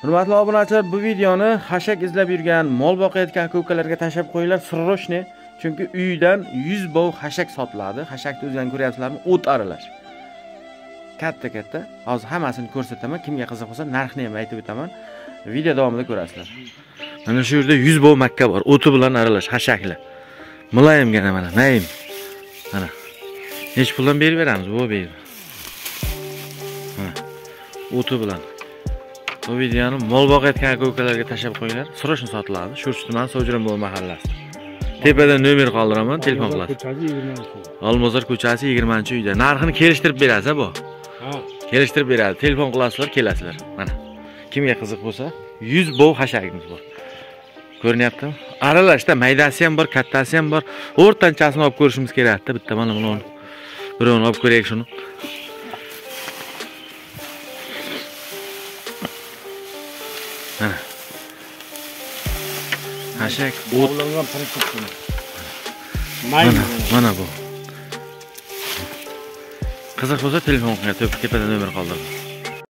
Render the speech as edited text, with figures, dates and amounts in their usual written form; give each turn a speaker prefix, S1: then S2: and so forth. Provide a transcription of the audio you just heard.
S1: Hurmatli obunachilar, bu videoni hashak izlab yurgan, mol boqayotgan aka-ukalarga tashlab qo'yinglar. Sirroshni, chunki uydan 100 bov hashak sotiladi. Hashakni o'zingizlar ko'ryapsizlarmi? O't aralash. Katta. Hozir hammasini ko'rsataman. Kimga qiziq bo'lsa, narxni ham aytib o'taman. Video davomida ko'rasizlar. Mana shu yerda 100 bov makka bor. O'ti bilan aralash hashaklar. Muloyimgina mana, naim. Mana. Nech puldan berib beramiz, bu berib. Mana. O'ti bilan. Bu videoni mol boqayotgan aka-ukalarga tashlab qo'yinglar. Sirroshni sotiladi. Sho'rchi tuman Sovjironboy mahallasi. Tepada nomer qoldiraman, telefon qilasiz. Olmazor ko'chasi 20-uyda. Narxini kelishtirib berasiz bu. Ha. Kelishtirib beradi. Telefon qilasizlar, kelasizlar. Mana. Kimga qiziq bo'lsa, 100 bov hashagimiz bor. Ko'rinyaptimi? Aralashda maydasi ham bor, kattasi ham bor. O'rtanchasini olib ko'rishimiz kerak-da. Bitta mana buni. Birovni olib ko'raylik shuni. Mana. Hashak o'tlangan prinsipini. Mana bu. Qiziq bo'lsa telefon qiling, tepada nomer qoldirdim.